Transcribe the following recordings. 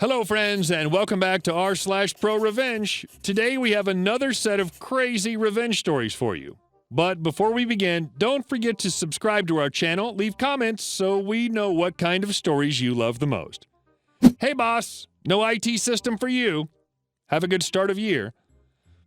Hello, friends, and welcome back to r/ProRevenge. Today we have another set of crazy revenge stories for you. But before we begin, don't forget to subscribe to our channel, leave comments so we know what kind of stories you love the most. Hey, boss, no IT system for you. Have a good start of year.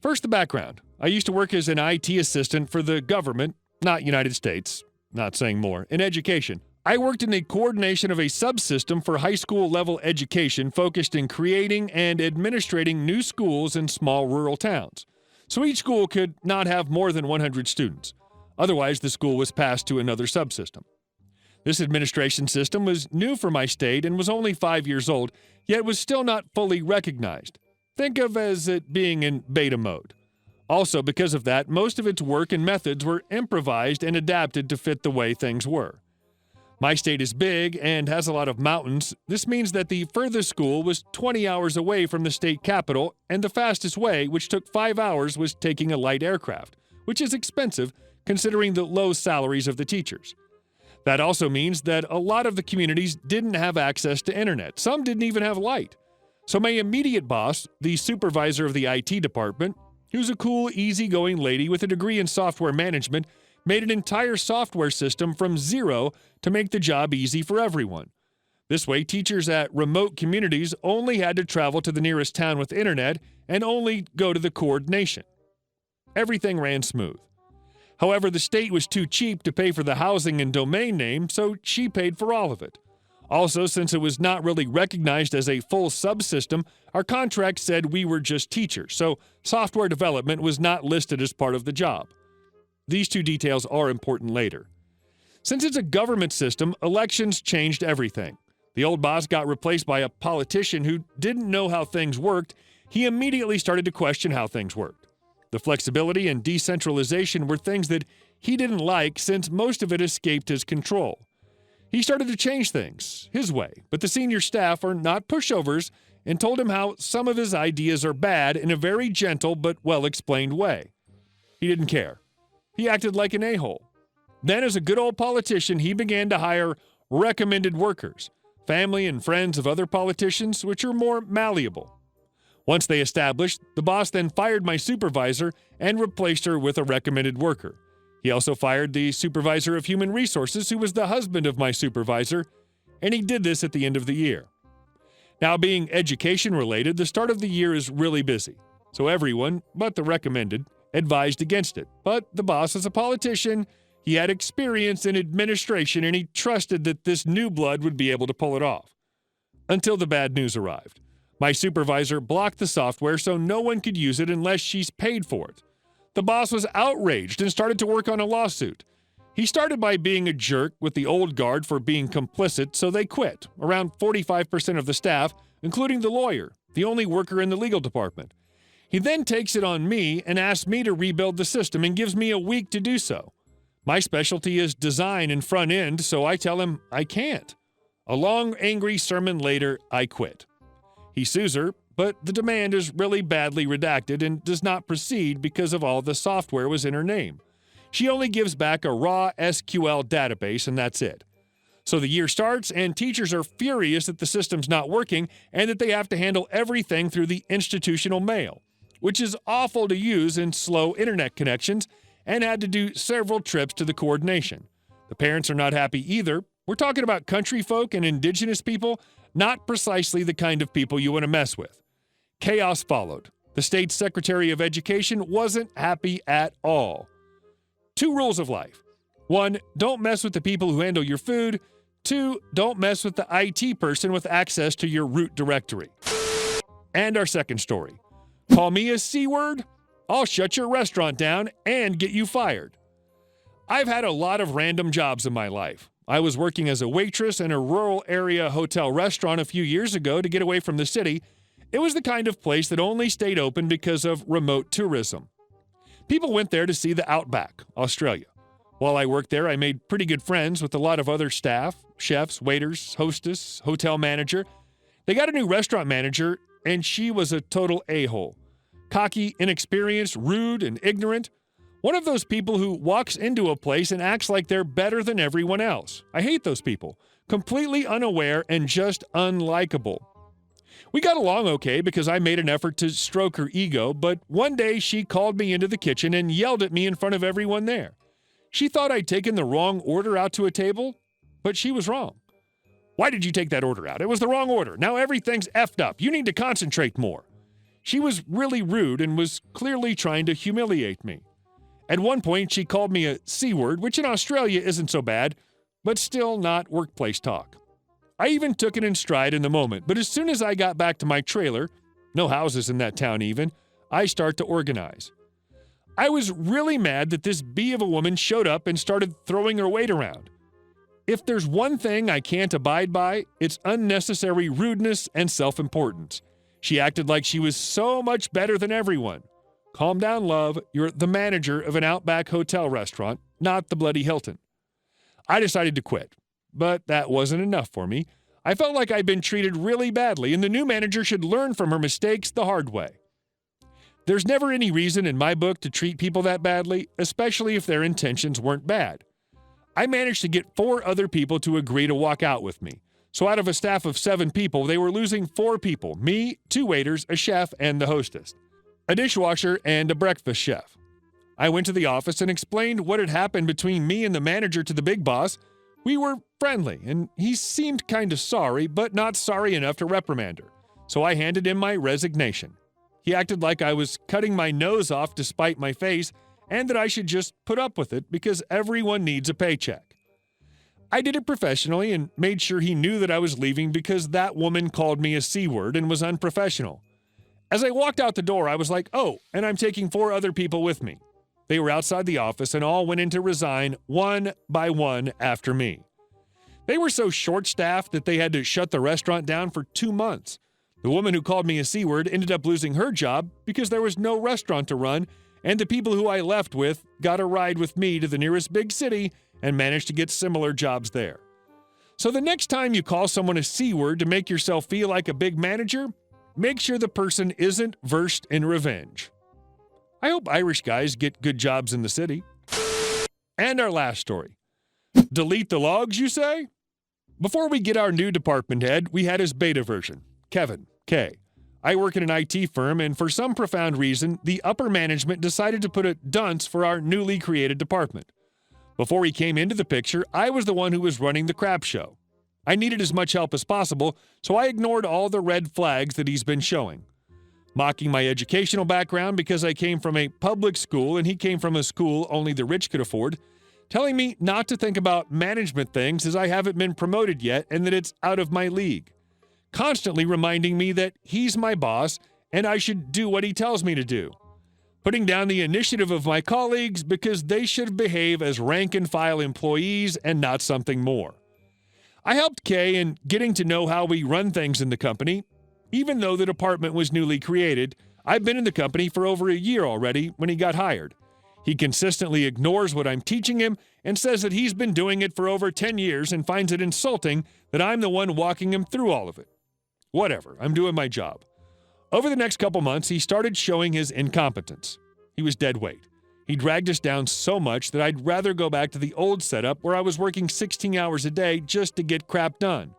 First, the background. I used to work as an IT assistant for the government, not United States, not saying more, in education. I worked in the coordination of a subsystem for high school level education focused in creating and administrating new schools in small rural towns. So each school could not have more than 100 students. Otherwise, the school was passed to another subsystem. This administration system was new for my state and was only 5 years old, yet was still not fully recognized. Think of as it being in beta mode. Also, because of that, most of its work and methods were improvised and adapted to fit the way things were. My state is big and has a lot of mountains. This means that the furthest school was 20 hours away from the state capital, and the fastest way, which took 5 hours, was taking a light aircraft, which is expensive considering the low salaries of the teachers. That also means that a lot of the communities didn't have access to internet. Some didn't even have light. So my immediate boss, the supervisor of the IT department, who's a cool, easygoing lady with a degree in software management, made an entire software system from zero to make the job easy for everyone. This way, teachers at remote communities only had to travel to the nearest town with internet and only go to the coordination. Everything ran smooth. However, the state was too cheap to pay for the housing and domain name, so she paid for all of it. Also, since it was not really recognized as a full subsystem, our contract said we were just teachers, so software development was not listed as part of the job. These two details are important later. Since it's a government system, elections changed everything. The old boss got replaced by a politician who didn't know how things worked. He immediately started to question how things worked. The flexibility and decentralization were things that he didn't like since most of it escaped his control. He started to change things his way, but the senior staff are not pushovers and told him how some of his ideas are bad in a very gentle but well-explained way. He didn't care. He acted like an a-hole. Then, as a good old politician, he began to hire recommended workers, family and friends of other politicians, which are more malleable. Once they established, the boss then fired my supervisor and replaced her with a recommended worker. He also fired the supervisor of human resources, who was the husband of my supervisor, and he did this at the end of the year. Now, being education-related, the start of the year is really busy, so everyone, but the recommended, advised against it. But the boss is a politician, he had experience in administration, and he trusted that this new blood would be able to pull it off. Until the bad news arrived. My supervisor blocked the software so no one could use it unless she's paid for it. The boss was outraged and started to work on a lawsuit. He started by being a jerk with the old guard for being complicit, so they quit, around 45% of the staff, including the lawyer, the only worker in the legal department. He then takes it on me and asks me to rebuild the system and gives me a week to do so. My specialty is design and front end, so I tell him I can't. A long, angry sermon later, I quit. He sues her, but the demand is really badly redacted and does not proceed because of all the software was in her name. She only gives back a raw SQL database, and that's it. So the year starts, and teachers are furious that the system's not working and that they have to handle everything through the institutional mail, which is awful to use in slow internet connections, and had to do several trips to the coordination. The parents are not happy either. We're talking about country folk and indigenous people, not precisely the kind of people you want to mess with. Chaos followed. The state's Secretary of Education wasn't happy at all. 2 rules of life. 1, don't mess with the people who handle your food. 2, don't mess with the IT person with access to your root directory. And our second story. Call me a Cword, I'll shut your restaurant down and get you fired. I've had a lot of random jobs in my life. I was working as a waitress in a rural area hotel restaurant a few years ago to get away from the city. It was the kind of place that only stayed open because of remote tourism. People went there to see the outback, Australia. While I worked there, I made pretty good friends with a lot of other staff, chefs, waiters, hostess, hotel manager. They got a new restaurant manager, and she was a total a-hole. Cocky, inexperienced, rude, and ignorant. One of those people who walks into a place and acts like they're better than everyone else. I hate those people. Completely unaware and just unlikable. We got along okay because I made an effort to stroke her ego, but one day she called me into the kitchen and yelled at me in front of everyone there. She thought I'd taken the wrong order out to a table, but she was wrong. Why did you take that order out? It was the wrong order. Now everything's effed up. You need to concentrate more. She was really rude and was clearly trying to humiliate me. At one point, she called me a C-word, which in Australia isn't so bad, but still not workplace talk. I even took it in stride in the moment, but as soon as I got back to my trailer, no houses in that town even, I start to organize. I was really mad that this bee of a woman showed up and started throwing her weight around. If there's one thing I can't abide by, it's unnecessary rudeness and self-importance. She acted like she was so much better than everyone. Calm down, love. You're the manager of an Outback hotel restaurant, not the bloody Hilton. I decided to quit, but that wasn't enough for me. I felt like I'd been treated really badly, and the new manager should learn from her mistakes the hard way. There's never any reason in my book to treat people that badly, especially if their intentions weren't bad. I managed to get 4 other people to agree to walk out with me. So out of a staff of 7 people, they were losing 4 people, me, 2 waiters, a chef, and the hostess, a dishwasher, and a breakfast chef. I went to the office and explained what had happened between me and the manager to the big boss. We were friendly, and he seemed kind of sorry, but not sorry enough to reprimand her. So I handed in my resignation. He acted like I was cutting my nose off to spite my face, and that I should just put up with it because everyone needs a paycheck. I did it professionally and made sure he knew that I was leaving because that woman called me a C-word and was unprofessional. As I walked out the door, I was like, oh, and I'm taking 4 other people with me. They were outside the office and all went in to resign one by one after me. They were so short-staffed that they had to shut the restaurant down for 2 months. The woman who called me a C-word ended up losing her job because there was no restaurant to run, and the people who I left with got a ride with me to the nearest big city and managed to get similar jobs there. So the next time you call someone a C-word to make yourself feel like a big manager, make sure the person isn't versed in revenge. I hope Irish guys get good jobs in the city. And our last story. Delete the logs, you say? Before we get our new department head, we had his beta version, Kevin, K. I work in an IT firm, and for some profound reason, the upper management decided to put a dunce for our newly created department. Before he came into the picture, I was the one who was running the crap show. I needed as much help as possible, so I ignored all the red flags that he's been showing. Mocking my educational background because I came from a public school and he came from a school only the rich could afford, telling me not to think about management things as I haven't been promoted yet and that it's out of my league. Constantly reminding me that he's my boss and I should do what he tells me to do. Putting down the initiative of my colleagues because they should behave as rank-and-file employees and not something more. I helped Kay in getting to know how we run things in the company. Even though the department was newly created, I've been in the company for over a year already when he got hired. He consistently ignores what I'm teaching him and says that he's been doing it for over 10 years and finds it insulting that I'm the one walking him through all of it. Whatever, I'm doing my job. Over the next couple months, he started showing his incompetence. He was dead weight. He dragged us down so much that I'd rather go back to the old setup where I was working 16 hours a day just to get crap done.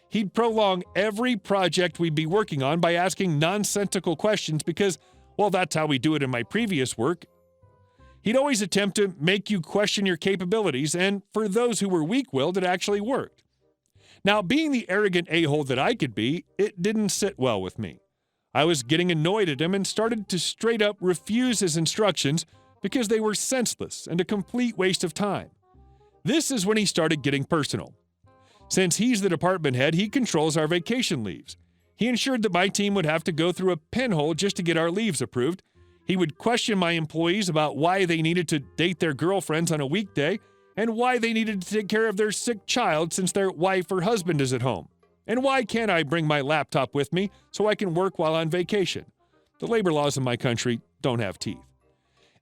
He'd prolong every project we'd be working on by asking nonsensical questions because, well, that's how we do it in my previous work. He'd always attempt to make you question your capabilities, and for those who were weak-willed, it actually worked. Now, being the arrogant a-hole that I could be, it didn't sit well with me. I was getting annoyed at him and started to straight up refuse his instructions because they were senseless and a complete waste of time. This is when he started getting personal. Since he's the department head, he controls our vacation leaves. He ensured that my team would have to go through a pinhole just to get our leaves approved. He would question my employees about why they needed to date their girlfriends on a weekday and why they needed to take care of their sick child since their wife or husband is at home. And why can't I bring my laptop with me so I can work while on vacation? The labor laws in my country don't have teeth.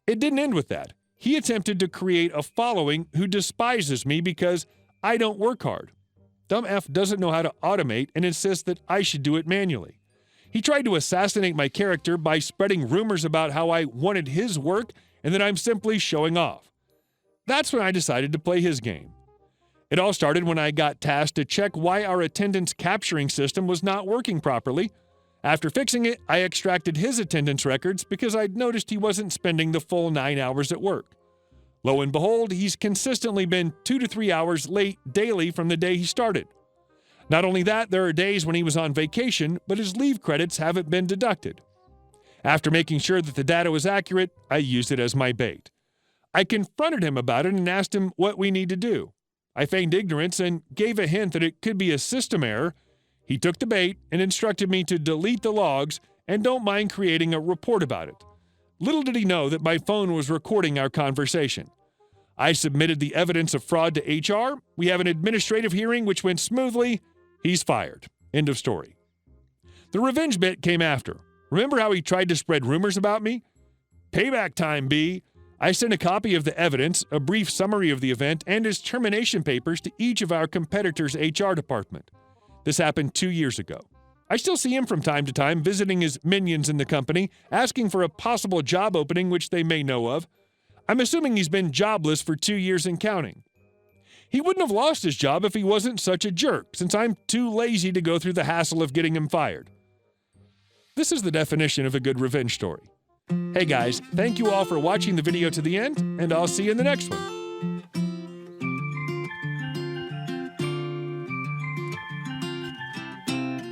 It didn't end with that. He attempted to create a following who despises me because I don't work hard. Dumb F doesn't know how to automate and insists that I should do it manually. He tried to assassinate my character by spreading rumors about how I wanted his work and that I'm simply showing off. That's when I decided to play his game. It all started when I got tasked to check why our attendance capturing system was not working properly. After fixing it, I extracted his attendance records because I'd noticed he wasn't spending the full 9 hours at work. Lo and behold, he's consistently been 2 to 3 hours late daily from the day he started. Not only that, there are days when he was on vacation, but his leave credits haven't been deducted. After making sure that the data was accurate, I used it as my bait. I confronted him about it and asked him what we need to do. I feigned ignorance and gave a hint that it could be a system error. He took the bait and instructed me to delete the logs and don't mind creating a report about it. Little did he know that my phone was recording our conversation. I submitted the evidence of fraud to HR. We have an administrative hearing which went smoothly. He's fired. End of story. The revenge bit came after. Remember how he tried to spread rumors about me? Payback time, B. I sent a copy of the evidence, a brief summary of the event, and his termination papers to each of our competitors' HR department. This happened 2 years ago. I still see him from time to time visiting his minions in the company, asking for a possible job opening which they may know of. I'm assuming he's been jobless for 2 years and counting. He wouldn't have lost his job if he wasn't such a jerk, since I'm too lazy to go through the hassle of getting him fired. This is the definition of a good revenge story. Hey guys, thank you all for watching the video to the end, and I'll see you in the next one.